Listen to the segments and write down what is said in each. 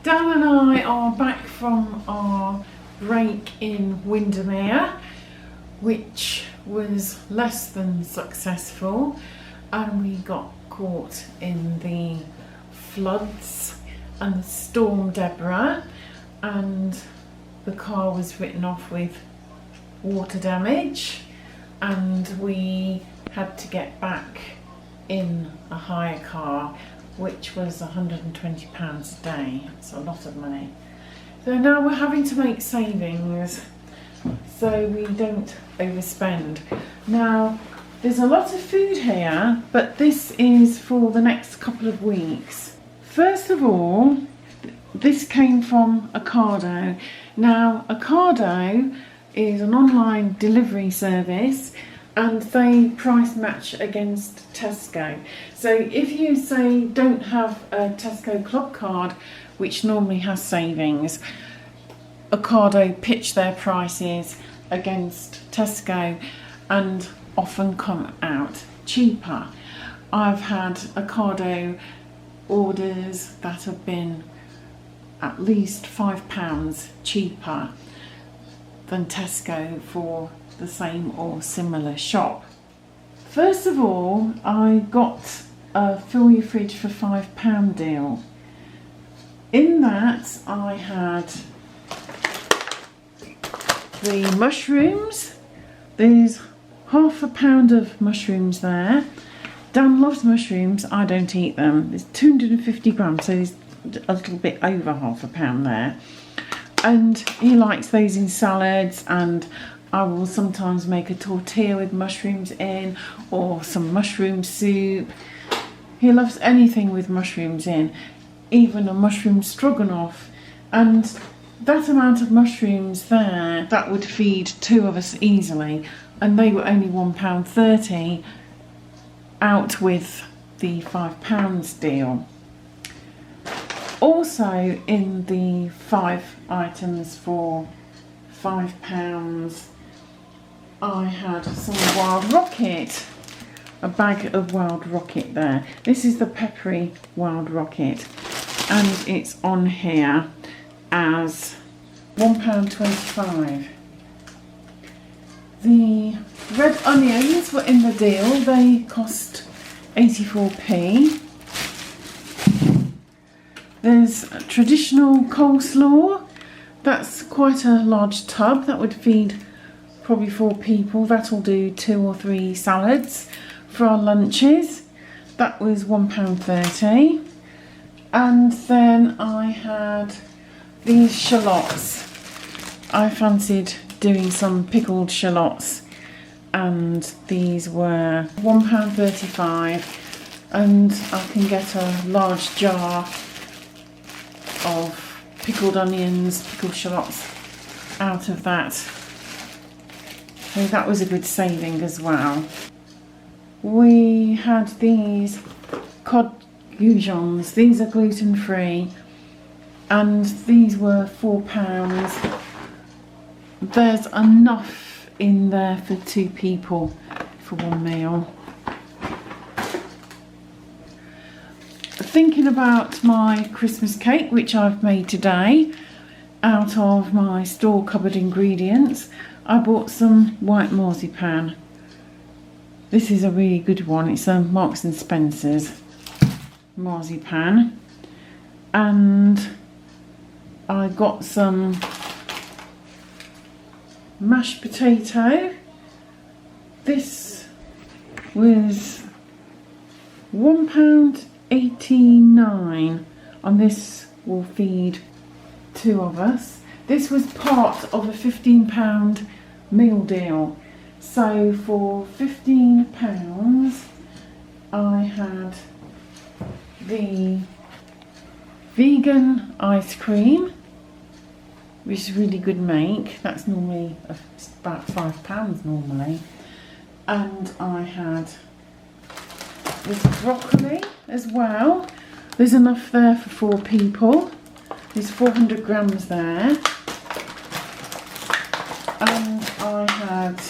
Dan and I are back from our break in Windermere, which was less than successful, and we got caught in the floods and the Storm Deborah, and the car was written off with water damage, and we had to get back in a hire car, which was £120 a day. It's a lot of money. So now we're having to make savings so we don't overspend. Now there's a lot of food here, but this is for the next couple of weeks. First of all, this came from Ocado. Now Ocado is an online delivery service, and they price match against Tesco. So if you say don't have a Tesco Club card, which normally has savings, Ocado pitch their prices against Tesco and often come out cheaper. I've had Ocado orders that have been at least £5 cheaper than Tesco for the same or similar shop. First of all, I got a fill your fridge for £5 deal. In that I had the mushrooms. There's £1/2 of mushrooms there. Dan loves mushrooms, I don't eat them. There's 250 grams, so there's a little bit over £1/2 there. And he likes those in salads, and I will sometimes make a tortilla with mushrooms in, or some mushroom soup. He loves anything with mushrooms in, even a mushroom stroganoff. And that amount of mushrooms there, that would feed two of us easily. And they were only £1.30 out with the £5 deal. Also in the 5 items for £5, I had some Wild Rocket, a bag of Wild Rocket there. This is the peppery Wild Rocket, and it's on here as £1.25. The red onions were in the deal, they cost 84p. There's a traditional coleslaw, that's quite a large tub, that would feed probably 4 people. That'll do 2 or 3 salads for our lunches. That was £1.30. And then I had these shallots. I fancied doing some pickled shallots, and these were £1.35, and I can get a large jar of pickled onions, pickled shallots out of that. So that was a good saving as well. We had these cod goujons. These are gluten free, and these were £4. There's enough in there for 2 people for one meal. Thinking about my Christmas cake, which I've made today out of my store cupboard ingredients, I bought some white marzipan. This is a really good one. It's a Marks and Spencer's marzipan. And I got some mashed potato. This was £1.89, and this will feed 2 of us. This was part of a £15 meal deal. So for £15 I had the vegan ice cream, which is really good make. That's normally about £5 normally. And I had this broccoli as well. There's enough there for 4 people. There's 400 grams there. And I had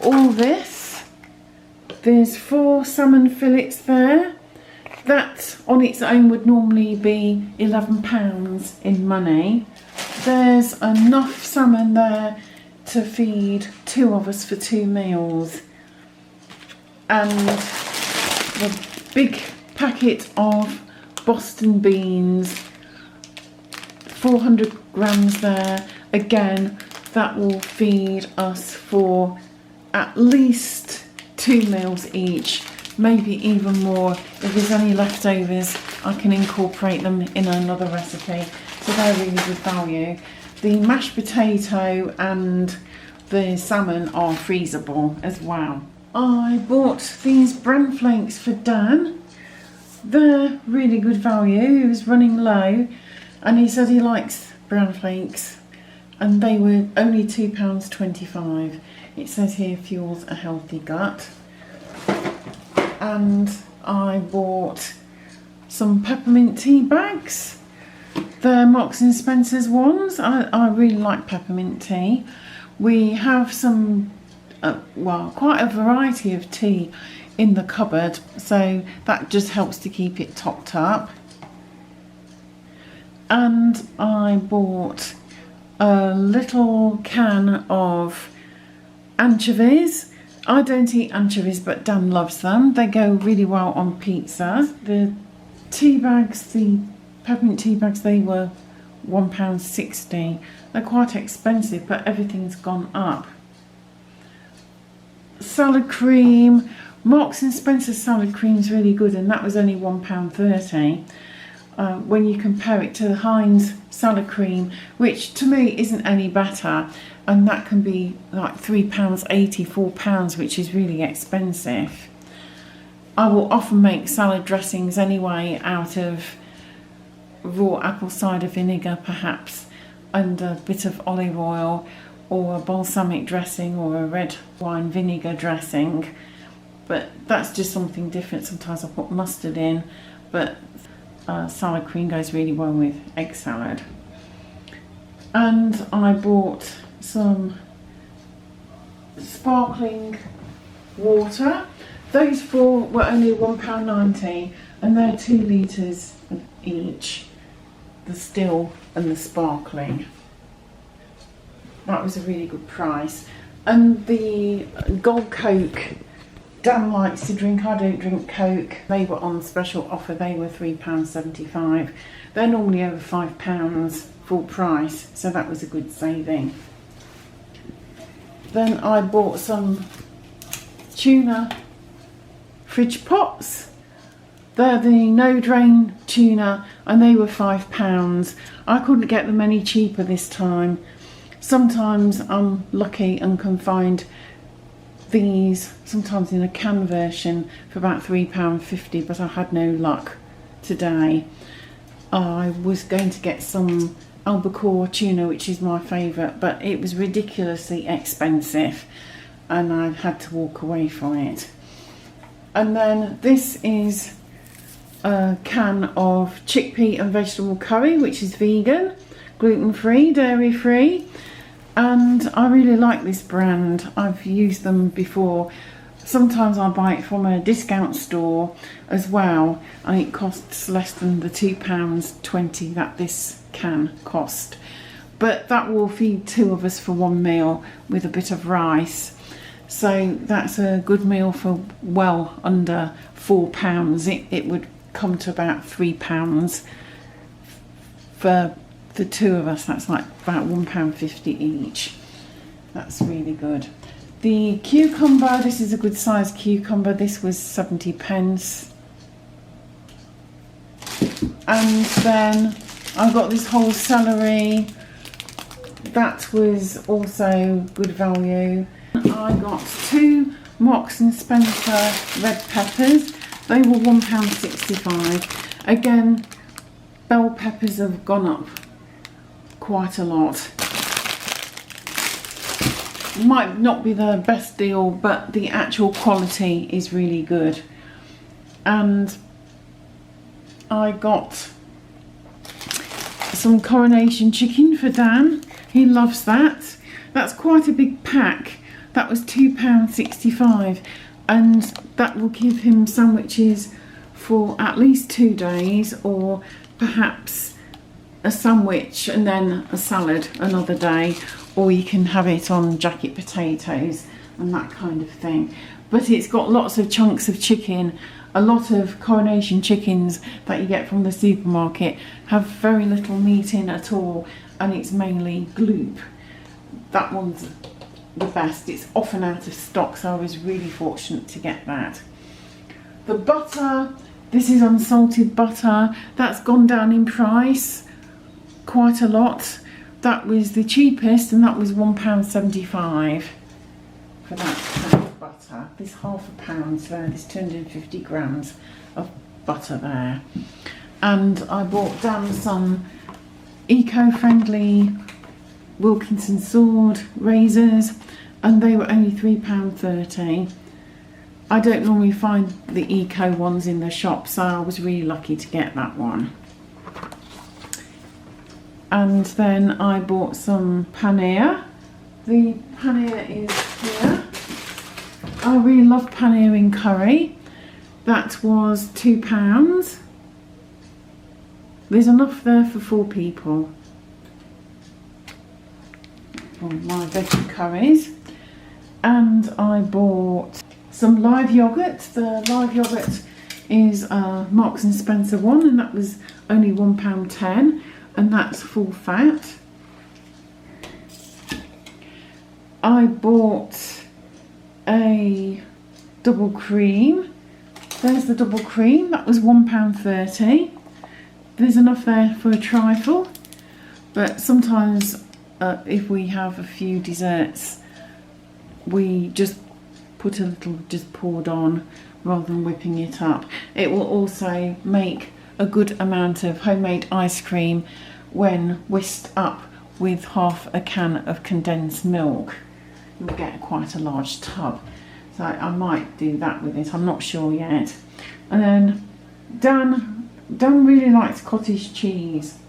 all this. There's 4 salmon fillets there. that on its own would normally be £11 in money. There's enough salmon there to feed 2 of us for 2 meals. And the big packet of Boston beans, 400 grams there. Again, that will feed us for at least 2 meals each, maybe even more. If there's any leftovers, I can incorporate them in another recipe. So they're really good value. The mashed potato and the salmon are freezable as well. I bought these bran flakes for Dan. They're really good value. He was running low and he said he likes bran flakes, and they were only £2.25. It says here fuels a healthy gut. And I bought some peppermint tea bags. They're Marks and Spencer's ones. I really like peppermint tea. We have some, well, quite a variety of tea in the cupboard, so that just helps to keep it topped up. And I bought a little can of anchovies. I don't eat anchovies, but Dan loves them. They go really well on pizza. The tea bags, the peppermint tea bags, they were £1.60. They're quite expensive, but everything's gone up. Salad cream. Marks and Spencer's salad cream is really good, and that was only £1.30. When you compare it to the Heinz salad cream, which to me isn't any better, and that can be like £3.80, £4, which is really expensive. I will often make salad dressings anyway out of raw apple cider vinegar perhaps, and a bit of olive oil, or a balsamic dressing, or a red wine vinegar dressing. But that's just something different. Sometimes I put mustard in, but salad cream goes really well with egg salad. And I bought some sparkling water. Those 4 were only £1.90, and they're 2 litres each, the still and the sparkling. That was a really good price. And the Gold Coke, Dan likes to drink, I don't drink Coke. They were on special offer, they were £3.75. They're normally over £5 full price, so that was a good saving. Then I bought some tuna fridge pots. They're the no drain tuna, and they were £5. I couldn't get them any cheaper this time. Sometimes I'm lucky and can find these sometimes in a can version for about £3.50, but I had no luck today. I was going to get some albacore tuna, which is my favourite, but it was ridiculously expensive and I had to walk away from it. And then this is a can of chickpea and vegetable curry, which is vegan, gluten-free, dairy-free. And I really like this brand. I've used them before. Sometimes I buy it from a discount store as well, and it costs less than the £2.20 that this can cost. But that will feed 2 of us for 1 meal with a bit of rice. So that's a good meal for well under £4. It would come to about £3 for the 2 of us. That's like about £1.50 each. That's really good. The cucumber, this is a good sized cucumber. This was 70p. And then I got this whole celery. That was also good value. I got 2 Marks and Spencer red peppers. They were £1.65. Again, bell peppers have gone up quite a lot. Might not be the best deal, but the actual quality is really good. And I got some coronation chicken for Dan. He loves that. That's quite a big pack. That was £2.65, and that will give him sandwiches for at least 2 days, or perhaps a sandwich and then a salad another day, or you can have it on jacket potatoes and that kind of thing. But it's got lots of chunks of chicken. A lot of coronation chickens that you get from the supermarket have very little meat in at all, and it's mainly gloop. That one's the best. It's often out of stock, so I was really fortunate to get that. The butter, this is unsalted butter. That's gone down in price quite a lot. That was the cheapest, and that was £1.75 for that pound of butter. There's half a pound there, there's 250 grams of butter there. And I bought Dan some eco-friendly Wilkinson sword razors, and they were only £3.30. I don't normally find the eco ones in the shop, so I was really lucky to get that one. And then I bought some paneer. The paneer is here. I really love paneer in curry. That was £2. There's enough there for 4 people. For my veggie curries. And I bought some live yoghurt. The live yoghurt is a Marks and Spencer one, and that was only £1.10, and that's full fat. I bought a double cream. There's the double cream, that was £1.30. There's enough there for a trifle, but sometimes if we have a few desserts, we just put a little just poured on rather than whipping it up. It will also make a good amount of homemade ice cream when whisked up with half a can of condensed milk. You'll get quite a large tub, so I might do that with it, I'm not sure yet. And then Dan really likes cottage cheese.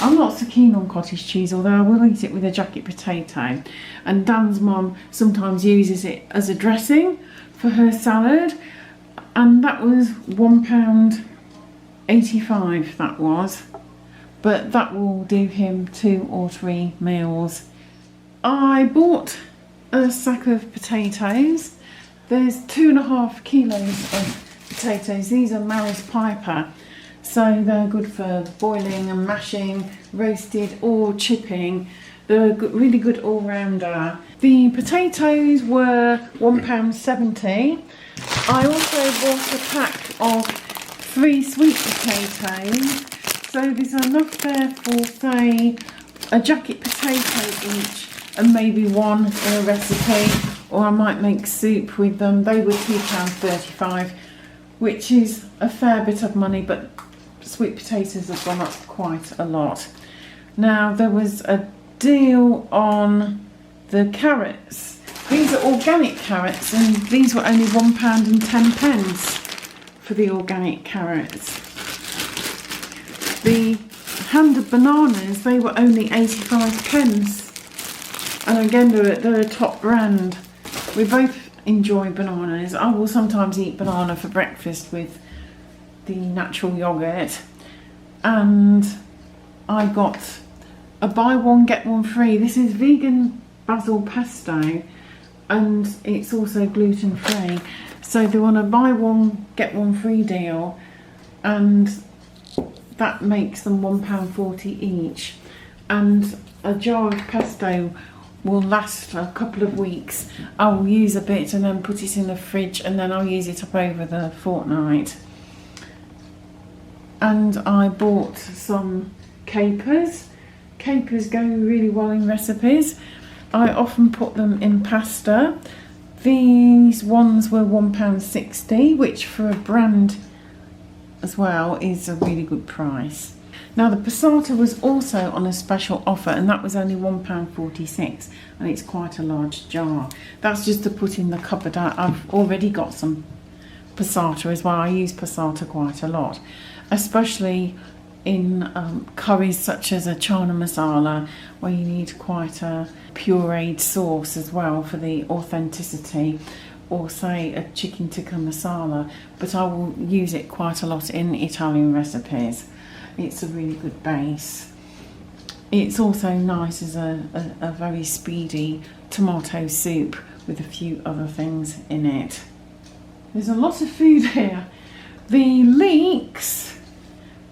I'm not so keen on cottage cheese, although I will eat it with a jacket potato. And Dan's mum sometimes uses it as a dressing for her salad, and that was £1.85 that was. But that will do him 2 or 3 meals. I bought a sack of potatoes. There's 2.5 kilos of potatoes. These are Maris Piper, so they're good for boiling and mashing, roasted or chipping. They're a really good all-rounder. The potatoes were £1.70. I also bought a pack of 3 sweet potatoes, so there's enough there for, say, a jacket potato each, and maybe one in a recipe, or I might make soup with them. They were £2.35, which is a fair bit of money, but sweet potatoes have gone up quite a lot. Now, there was a deal on the carrots. These are organic carrots, and these were only £1.10 for the organic carrots. The hand of bananas, they were only 85p. And again, they're a top brand. We both enjoy bananas. I will sometimes eat banana for breakfast with the natural yogurt. And I got a buy one get one free. This is vegan basil pesto, and it's also gluten free. So they want a buy one get one free deal, and that makes them £1.40 each. And a jar of pesto will last a couple of weeks. I'll use a bit and then put it in the fridge, and then I'll use it up over the fortnight. And I bought some capers. Capers go really well in recipes. I often put them in pasta. These ones were £1.60, which for a brand as well is a really good price. Now, the passata was also on a special offer, and that was only £1.46, and it's quite a large jar. That's just to put in the cupboard. I've already got some passata as well. I use passata quite a lot, especially in curries such as a chana masala, where you need quite a pureed sauce as well for the authenticity. or say a chicken tikka masala, but I will use it quite a lot in Italian recipes. It's a really good base. It's also nice as a very speedy tomato soup with a few other things in it. There's a lot of food here. The leeks,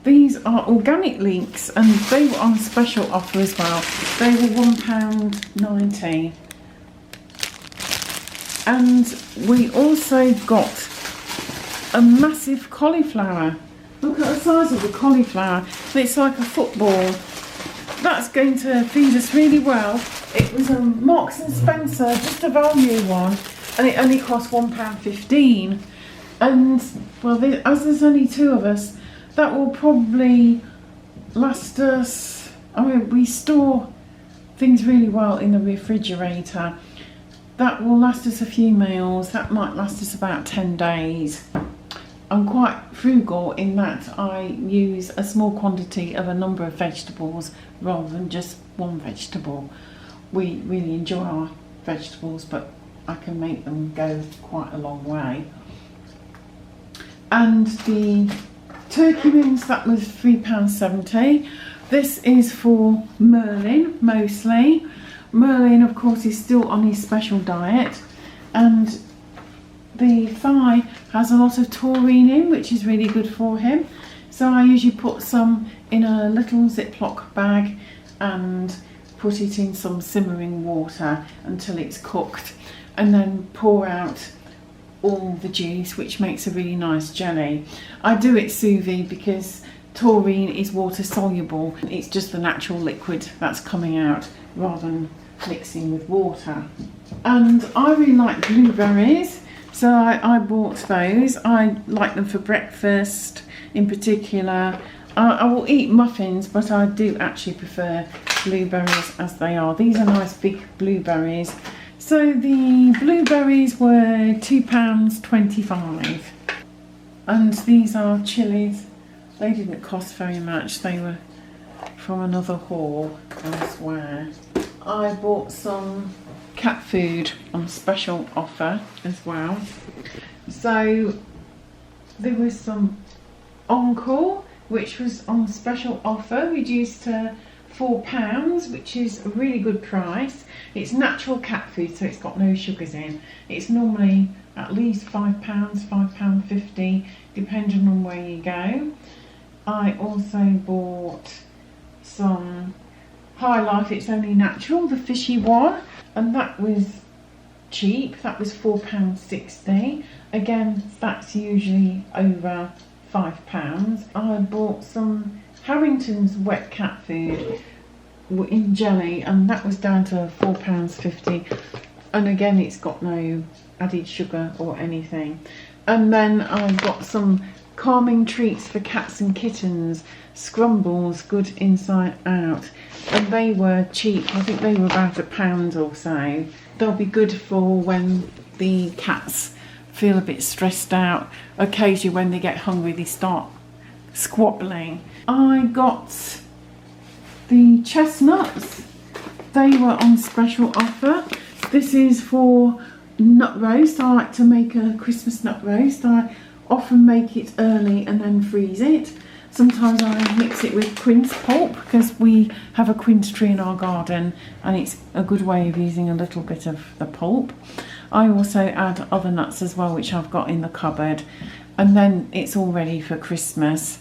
these are organic leeks, and they were on special offer as well. They were £1.90. And we also got a massive cauliflower. Look at the size of the cauliflower. It's like a football. That's going to feed us really well. It was a Marks and Spencer, just a value one, and it only cost £1.15. And well, as there's only two of us, that will probably last us. I mean, we store things really well in the refrigerator. That will last us a few meals. That might last us about 10 days. I'm quite frugal in that I use a small quantity of a number of vegetables rather than just one vegetable. We really enjoy our vegetables, but I can make them go quite a long way. And the turkey wings, that was £3.70. This is for Merlin mostly. Merlin, of course, is still on his special diet, and the thigh has a lot of taurine in, which is really good for him. So I usually put some in a little Ziploc bag and put it in some simmering water until it's cooked, and then pour out all the juice, which makes a really nice jelly. I do it sous vide because taurine is water soluble. It's just the natural liquid that's coming out rather than mixing with water. And I really like blueberries, so I bought those. I like them for breakfast in particular. I will eat muffins, but I do actually prefer blueberries as they are. These are nice big blueberries. So the blueberries were £2.25. And these are chilies. They didn't cost very much. They were from another haul elsewhere. I bought some cat food on special offer as well. So there was some Uncle, which was on special offer, reduced to £4, which is a really good price. It's natural cat food, so it's got no sugars in. It's normally at least £5, £5.50, depending on where you go. I also bought some High Life, it's only natural, the fishy one, and that was cheap. That was £4.60. Again, that's usually over £5. I bought some Harrington's wet cat food in jelly, and that was down to £4.50. And again, it's got no added sugar or anything. And then I got some calming treats for cats and kittens, Scrumbles, good inside out, and they were cheap. I think they were about £1 or so. They'll be good for when the cats feel a bit stressed out. Occasionally when they get hungry they start squabbling. I got the chestnuts. They were on special offer. This is for nut roast. I like to make a Christmas nut roast. I often make it early and then freeze it. Sometimes I mix it with quince pulp because we have a quince tree in our garden, and it's a good way of using a little bit of the pulp. I also add other nuts as well, which I've got in the cupboard, and then it's all ready for Christmas.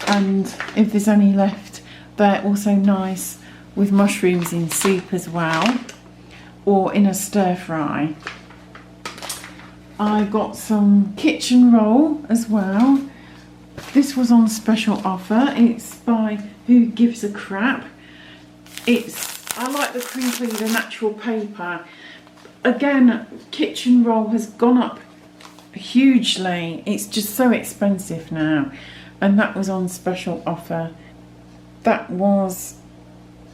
And if there's any left, they're also nice with mushrooms in soup as well, or in a stir fry. I got some kitchen roll as well. This was on special offer. It's by Who Gives a Crap. I like the crinkly, the natural paper. Again, kitchen roll has gone up hugely. It's just so expensive now. And that was on special offer. That was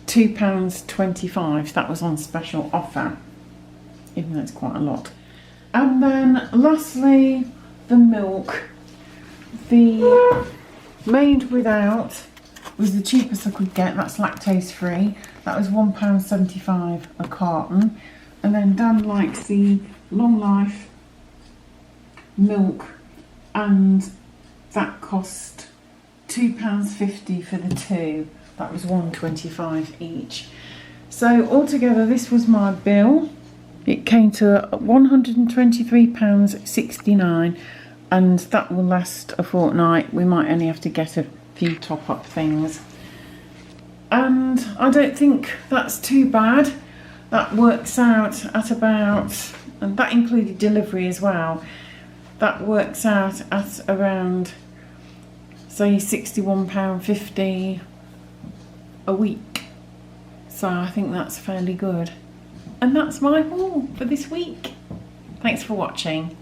£2.25. That was on special offer, even though it's quite a lot. And then lastly, the milk. The made without was the cheapest I could get. That's lactose free. That was £1.75 a carton. And then Dan likes the long life milk, and that cost £2.50 for the two. That was £1.25 each. So altogether this was my bill. It came to £123.69, and that will last a fortnight. We might only have to get a few top-up things. And I don't think that's too bad. That works out at about, and that included delivery as well, that works out at around, say, £61.50 a week. So I think that's fairly good. And that's my haul for this week. Thanks for watching.